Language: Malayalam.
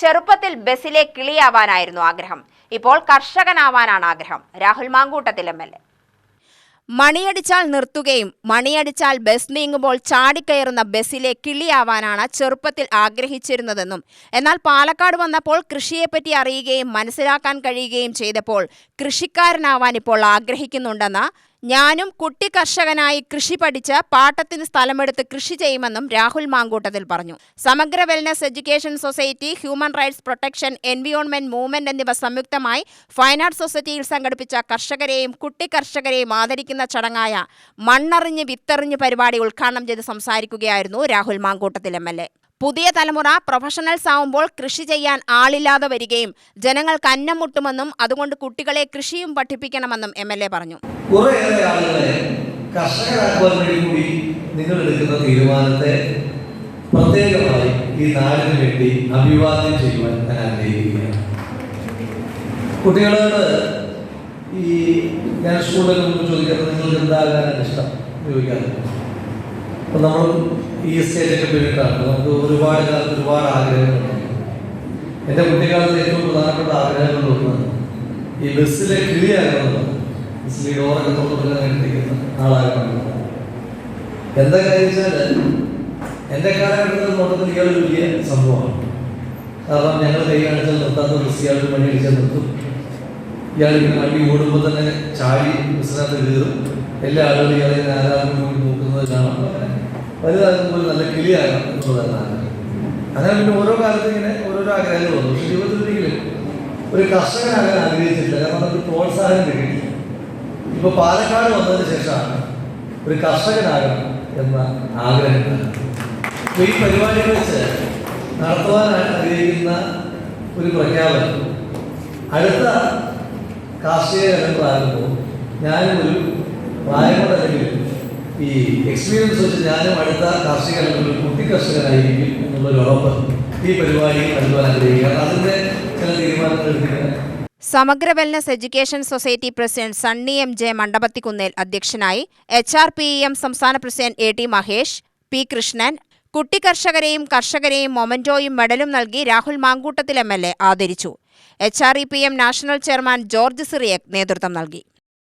ചെറുപ്പത്തിൽ ബസ്സിലെ കിളിയാവാനായിരുന്നു ആഗ്രഹം. ഇപ്പോൾ കർഷകനാവാനാണ് ആഗ്രഹം. രാഹുൽ മാങ്കൂട്ടത്തിൽ എം.എൽ.എ. മണിയടിച്ചാൽ നിർത്തുകയും മണിയടിച്ചാൽ ബസ് നീങ്ങുമ്പോൾ ചാടിക്കയറുന്ന ബസ്സിലെ കിളിയാവാനാണ് ചെറുപ്പത്തിൽ ആഗ്രഹിച്ചിരുന്നതെന്നും, എന്നാൽ പാലക്കാട് വന്നപ്പോൾ കൃഷിയെപ്പറ്റി അറിയുകയും മനസ്സിലാക്കാൻ കഴിയുകയും ചെയ്തപ്പോൾ കൃഷിക്കാരനാവാൻ ഇപ്പോൾ ആഗ്രഹിക്കുന്നുണ്ടെന്ന്, ഞാനും കുട്ടി കർഷകനായി കൃഷി പഠിച്ച് പാട്ടത്തിന് സ്ഥലമെടുത്ത് കൃഷി ചെയ്യുമെന്നും രാഹുൽ മാങ്കൂട്ടത്തിൽ പറഞ്ഞു. സമഗ്ര wellness education society, human rights protection, environment movement എന്നിവ സംയുക്തമായി ഫൈൻ ആർട്സ് സൊസൈറ്റിയിൽ സംഘടിപ്പിച്ച കർഷകരെയും കുട്ടി കർഷകരെയും ആദരിക്കുന്ന ചടങ്ങായ മണ്ണറിഞ്ഞ് വിത്തെറിഞ്ഞ് പരിപാടി ഉദ്ഘാടനം ചെയ്ത് സംസാരിക്കുകയായിരുന്നു രാഹുൽ മാങ്കൂട്ടത്തിൽ എം.എൽ.എ. പുതിയ തലമുറ പ്രൊഫഷണൽസ് ആവുമ്പോൾ കൃഷി ചെയ്യാൻ ആളില്ലാതെ വരികയും ജനങ്ങൾക്ക് അന്നം മുട്ടുമെന്നും അതുകൊണ്ട് കുട്ടികളെ കൃഷിയും പഠിപ്പിക്കണമെന്നും എം.എൽ.എ. പറഞ്ഞു. കുറേയേറെ ആളുകളെ കർഷകരാക്കുവാൻ വേണ്ടി കൂടി നിങ്ങൾ എടുക്കുന്ന തീരുമാനത്തെ പ്രത്യേകമായി ഈ നാടിന് വേണ്ടി അഭിവാദ്യം ചെയ്യുവാൻ ഞാൻ ആഗ്രഹിക്കുകയാണ്. കുട്ടികളോട് ഞാൻ സ്കൂളിൽ ചോദിക്കുന്നത് നിങ്ങൾക്ക് എന്താകാനാണ് ഇഷ്ടം ചോദിക്കാറുണ്ട്. അപ്പം നമ്മൾ ഈ സ്റ്റേജൊക്കെ പോയിട്ടാണ് നമുക്ക് ഒരുപാട് കാലത്ത് ഒരുപാട് ആഗ്രഹങ്ങളുണ്ട്. എൻ്റെ കുട്ടിക്കാലത്ത് ഏറ്റവും പ്രധാനപ്പെട്ട ആഗ്രഹങ്ങളൊന്ന് ഈ ബസ്സിലെ കിളിയാകുന്നത്, ബസ്സിൽ ഡോറൊക്കെ തുറന്നിരിക്കുന്ന ആളാകുന്നത്. എന്താ കാര്യം വെച്ചാൽ എൻ്റെ കാലഘട്ടത്തിൽ നോക്കുന്നത് ഇയാളൊരു വലിയ സംഭവമാണ്. കാരണം ഞങ്ങൾ കൈ കാണിച്ചാൽ നിർത്താത്ത ബസ് ഇയാൾ മണി അടിച്ചാൽ നിർത്തും. ഇയാളിങ്ങനെ വണ്ടി ഓടുമ്പോൾ തന്നെ ചാടി ബസ്സിനകത്ത് കയറും. എല്ലാ ആളുകളും ഇയാളെ ആരാധന കൂടി നോക്കുന്നത് കാണാം. വലുതാകുമ്പോൾ നല്ല കിളിയാകാം എന്നുള്ളതാണ് ആഗ്രഹം. അങ്ങനെ പിന്നെ ഓരോ കാലത്തും ഇങ്ങനെ ഓരോരോ ആഗ്രഹങ്ങൾ വന്നു. പക്ഷെ ജീവിതത്തിലെങ്കിലും ഒരു കർഷകനാകാൻ ആഗ്രഹിച്ചിട്ടില്ല. കാരണം നമുക്ക് പ്രോത്സാഹനം കിട്ടി. ഇപ്പോൾ പാലക്കാട് വന്നതിന് ശേഷമാണ് ഒരു കർഷകനാകണം എന്ന ആഗ്രഹം. ഈ പരിപാടികൾ വെച്ച് നടത്തുവാൻ ആഗ്രഹിക്കുന്ന ഒരു പ്രഖ്യാപനം അടുത്ത കാർഷിക കലണ്ടറാകുമ്പോൾ ഞാനും ഒരു പ്രായം കൊണ്ടല്ലെങ്കിലും ഈ എക്സ്പീരിയൻസ് വെച്ച് ഞാനും അടുത്ത കാർഷിക കലണ്ടറിൽ കുട്ടി കർഷകനായിരിക്കും എന്നുള്ളൊരു ഉറപ്പ് ഈ പരിപാടിയിൽ നൽകുവാൻ ആഗ്രഹിക്കുകയാണ്. അതിൻ്റെ ചില തീരുമാനങ്ങൾ എടുത്തിട്ടുണ്ട്. Samagra wellness education society president Sunny M J. Mandapathikkunnel അധ്യക്ഷനായി. HRPEM സംസ്ഥാന president A.T. Mahesh, P. Krishnan Kutty കർഷകരെയും കർഷകരെയും മൊമന്റോയും മെഡലും നൽകി രാഹുൽ മാങ്കൂട്ടത്തിൽ എം.എൽ.എ. ആദരിച്ചു. HREPM national chairman George Cyriac നേതൃത്വം നൽകി.